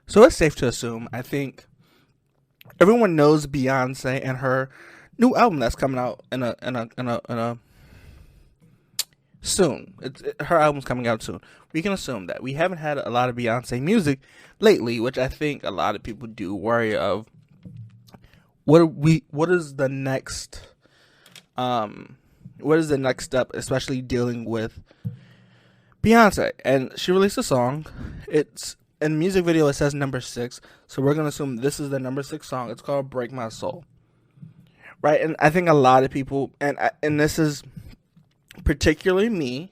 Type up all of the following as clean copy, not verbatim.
So it's safe to assume, I think everyone knows Beyonce and her new album that's coming out in a soon. Her album's coming out soon. We can assume that. We haven't had a lot of Beyonce music lately, which I think a lot of people do worry of. What is the next step, especially dealing with Beyonce? And she released a song. It's in the music video, it says number 6, so we're gonna assume this is the number 6 song. It's called "Break My Soul," right? And I think a lot of people, and this is particularly me,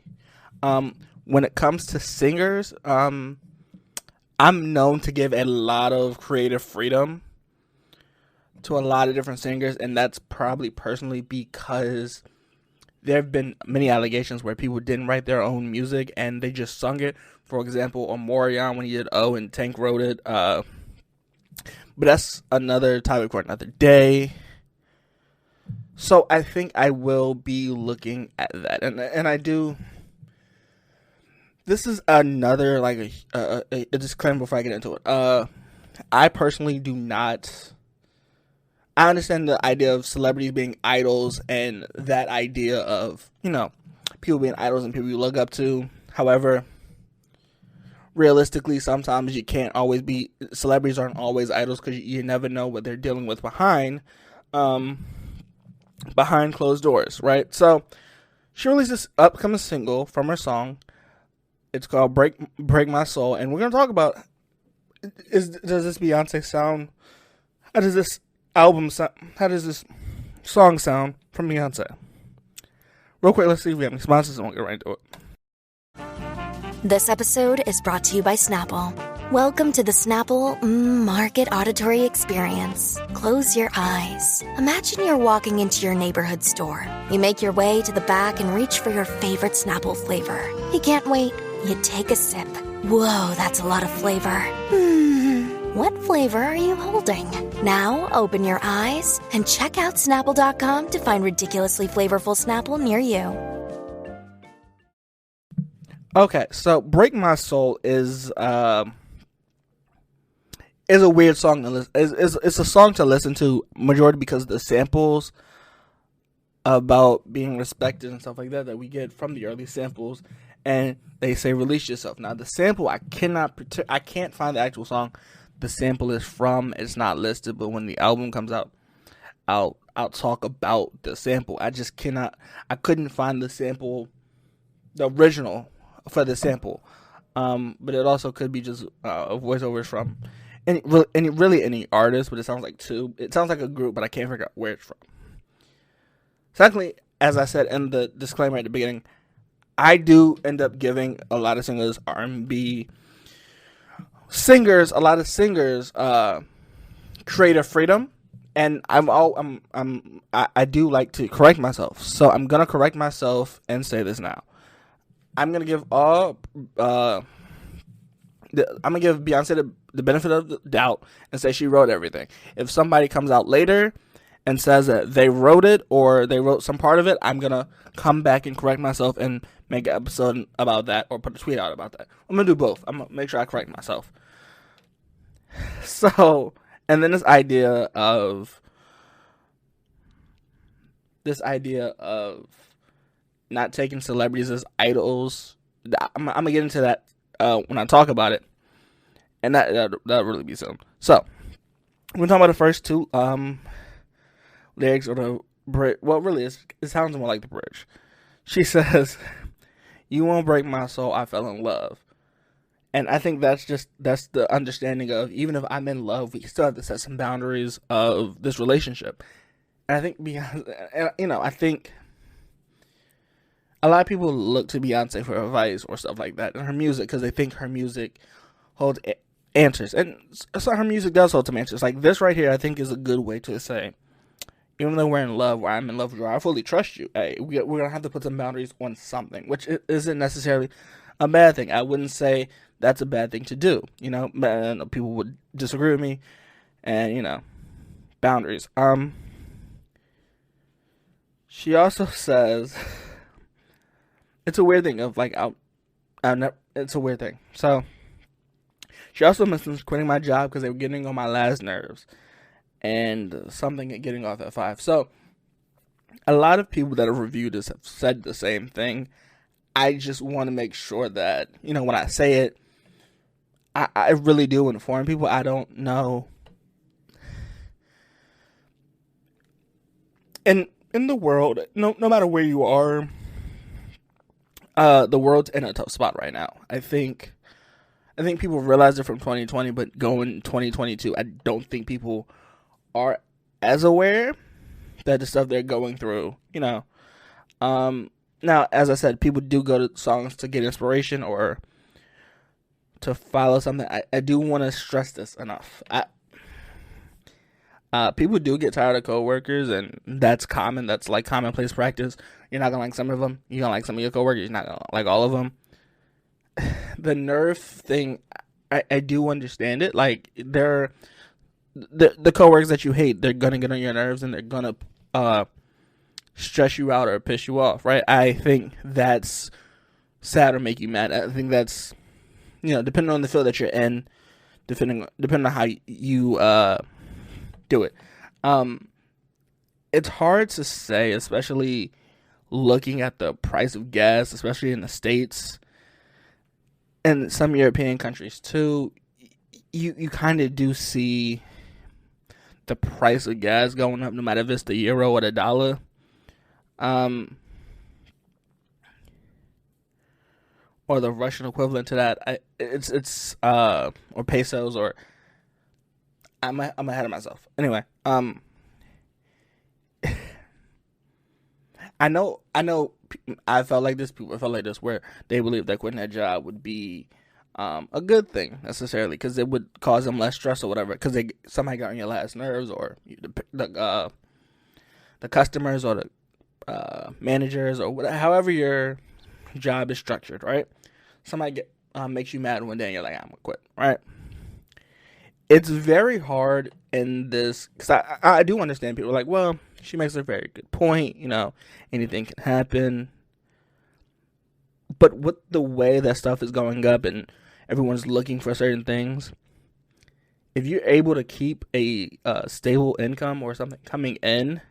when it comes to singers, I'm known to give a lot of creative freedom to a lot of different singers, and that's probably personally because there have been many allegations where people didn't write their own music and they just sung it. For example, Omarion, when he did "Oh" and Tank wrote it. But that's another topic for another day. So I think I will be looking at that, and I do. This is another a disclaimer before I get into it. I personally do not. I understand the idea of celebrities being idols and that idea of, people being idols and people you look up to. However, realistically, sometimes you can't always be, celebrities aren't always idols because you never know what they're dealing with behind closed doors, right? So she released this upcoming single from her song. It's called Break My Soul, and we're going to talk about, does this Beyonce sound, how does this album sound, how does this song sound from Beyonce? Real quick, let's see if we have any sponsors and we'll get right into it. This episode is brought to you by Snapple. Welcome to the Snapple Market Auditory Experience. Close your eyes. Imagine you're walking into your neighborhood store. You make your way to the back and reach for your favorite Snapple flavor. You can't wait. You take a sip. Whoa, that's a lot of flavor. What flavor are you holding? Now open your eyes and check out Snapple.com to find ridiculously flavorful Snapple near you. Okay, so "Break My Soul" is a weird song to listen. It's a song to listen to majority because of the samples about being respected and stuff like that we get from the early samples, and they say "release yourself." Now the sample I can't find the actual song the sample is from. It's not listed, but when the album comes out, I'll talk about the sample. I couldn't find the sample, the original for the sample, but it also could be just a voiceover from any artist. But it sounds like a group, but I can't figure out where it's from. Secondly, as I said in the disclaimer at the beginning, I do end up giving a lot of singers, R&B singers, a lot of singers creative freedom, and I do like to correct myself. So I'm gonna correct myself and say this now. I'm gonna give Beyonce the benefit of the doubt and say she wrote everything. If somebody comes out later and says that they wrote it or they wrote some part of it, I'm gonna come back and correct myself and make an episode about that or put a tweet out about that. I'm gonna do both. I'm gonna make sure I correct myself. So, and then this idea of not taking celebrities as idols, I'm gonna get into that when I talk about it, and that'll really be something. So, we're talking about the first two lyrics or the bridge. Well, really, it sounds more like the bridge. She says, "You won't break my soul. I fell in love." And I think that's the understanding of, even if I'm in love, we still have to set some boundaries of this relationship. And I think I think a lot of people look to Beyonce for advice or stuff like that in her music because they think her music holds answers. And so her music does hold some answers. Like this right here, I think is a good way to say, even though we're in love, or I'm in love with you, I fully trust you. Hey, we're going to have to put some boundaries on something, which isn't necessarily a bad thing. I wouldn't say that's a bad thing to do. People would disagree with me, and boundaries. She also says it's a weird thing of like it's a weird thing. So She also mentions quitting my job because they were getting on my last nerves, and something getting off at 5. So a lot of people that have reviewed this have said the same thing. I just want to make sure that, when I say it, I really do inform people. I don't know. And in the world, no matter where you are, the world's in a tough spot right now. I think people realize it from 2020, but going 2022, I don't think people are as aware that the stuff they're going through, Now, as I said, people do go to songs to get inspiration or to follow something. I do want to stress this enough. People do get tired of coworkers, and that's common. That's like commonplace practice. You're not gonna like some of them. You're gonna like some of your coworkers. You're not gonna like all of them. The nerve thing, I do understand it. Like, the coworkers that you hate, they're gonna get on your nerves, and they're gonna stress you out or piss you off, right? I think that's sad or make you mad. I think that's, depending on the field that you're in, depending on how you do it. It's hard to say, especially looking at the price of gas, especially in the States and some European countries too. You kind of do see the price of gas going up, no matter if it's the euro or the dollar. Or the Russian equivalent to that. It's or pesos, or I'm ahead of myself. Anyway, I know I felt like this, people felt like this, where they believe that quitting that job would be a good thing necessarily, because it would cause them less stress or whatever, because somebody got on your last nerves, or the customers, or the managers, or whatever, however your job is structured, right? Somebody makes you mad one day, and you're like, I'm gonna quit, right? It's very hard in this, because I do understand people are like, well, she makes a very good point, anything can happen. But with the way that stuff is going up and everyone's looking for certain things, if you're able to keep a stable income or something coming in,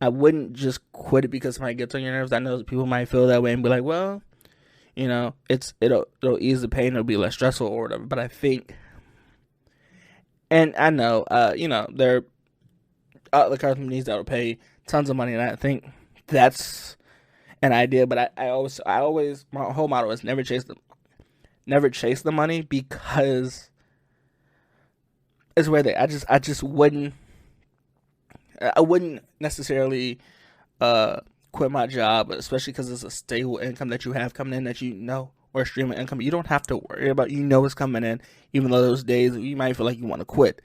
I wouldn't just quit it because somebody gets on your nerves. I know people might feel that way and be like, well, it'll ease the pain, it'll be less stressful or whatever. But I think, and I know, there are other companies that will pay tons of money, and I think that's an idea. But I always, my whole motto is never chase the money, because it's where I just wouldn't necessarily quit my job, especially because it's a stable income that you have coming in, that or a stream of income you don't have to worry about. It's coming in, even though those days you might feel like you want to quit.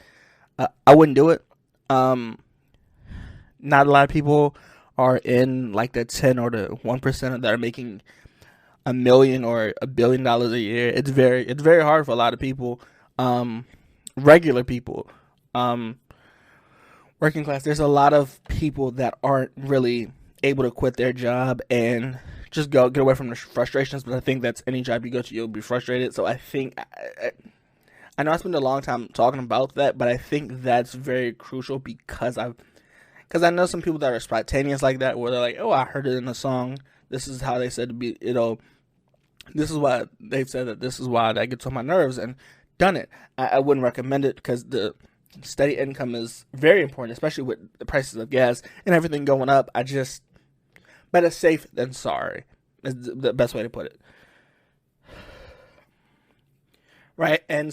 I wouldn't do it. Not a lot of people are in like the 10 or the 1% that are making $1 million or $1 billion a year. It's very hard for a lot of people, regular people, working class. There's a lot of people that aren't really able to quit their job and just get away from the frustrations. But I think that's any job you go to, you'll be frustrated. So I think, I know I spent a long time talking about that, but I think that's very crucial, because I know some people that are spontaneous like that, where they're like, oh, I heard it in a song. This is how they said to be, this is why they've said that this is why that gets on my nerves, and done it. I wouldn't recommend it, because the steady income is very important, especially with the prices of gas and everything going up. Better safe than sorry is the best way to put it. Right? And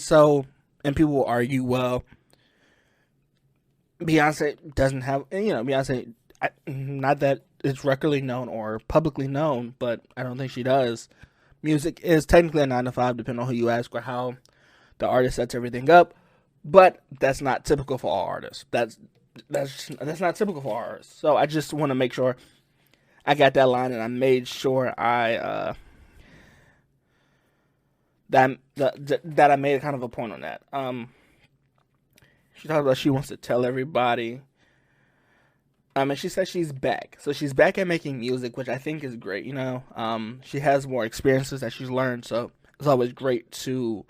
people will argue, well, Beyonce doesn't have, Beyonce, not that it's readily known or publicly known, but I don't think she does. Music is technically a 9 to 5, depending on who you ask or how the artist sets everything up, but that's not typical for all artists. That's not typical for all artists. So I just want to make sure I got that line, and I made sure that I made kind of a point on that. She talked about she wants to tell everybody. And she says she's back. So she's back at making music, which I think is great. She has more experiences that she's learned, so it's always great to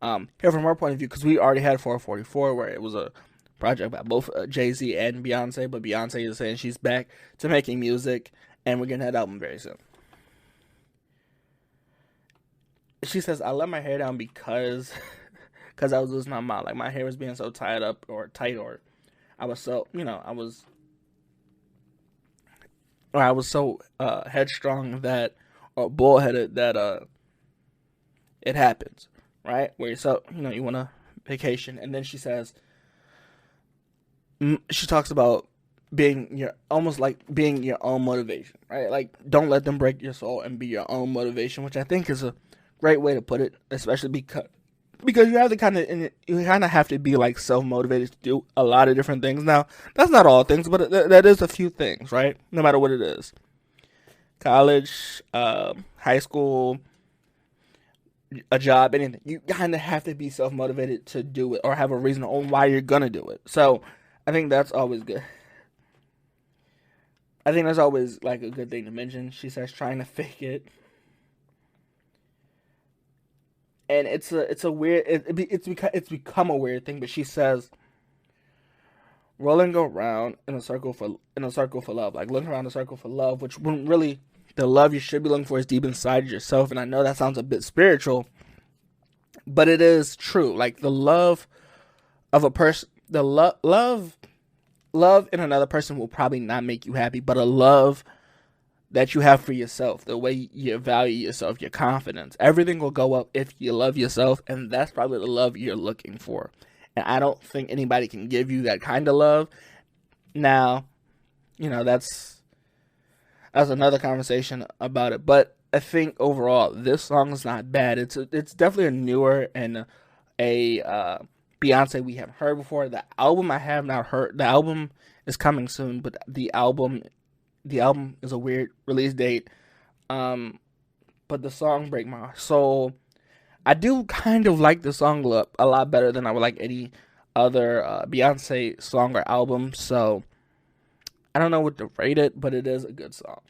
Here from our point of view, because we already had 444, where it was a project by both Jay-Z and Beyonce, but Beyonce is saying she's back to making music, and we're getting that album very soon. She says, I let my hair down because I was losing my mind. Like, my hair was being so tied up or tight, or I was so, I was so headstrong that, or bullheaded that it happens, right? Where you're so, you want a vacation. And then she says, she talks about being almost like being your own motivation, right? Like, don't let them break your soul and be your own motivation, which I think is a great way to put it, especially because you have to kind of have to be like self-motivated to do a lot of different things. Now, that's not all things, but that is a few things, right? No matter what it is. College, high school, a job, anything. You kind of have to be self-motivated to do it or have a reason on why you're going to do it. So, I think that's always good. I think that's always like a good thing to mention. She says trying to fake it. And it's a weird, it's become a weird thing, but she says rolling around in a circle for love, like looking around a circle for love, which when really the love you should be looking for is deep inside yourself. And I know that sounds a bit spiritual, but it is true. Like the love of a person, the love in another person will probably not make you happy, but a love that you have for yourself, the way you value yourself, your confidence, everything will go up if you love yourself, and that's probably the love you're looking for. And I don't think anybody can give you that kind of love. Now, that's another conversation about it. But I think overall, this song is not bad. It's definitely a newer and a Beyonce we haven't heard before. The album I have not heard. The album is coming soon, but the album is a weird release date. But the song Break My Soul, I do kind of like the song a lot better than I would like any other Beyonce song or album. So I don't know what to rate it, but it is a good song.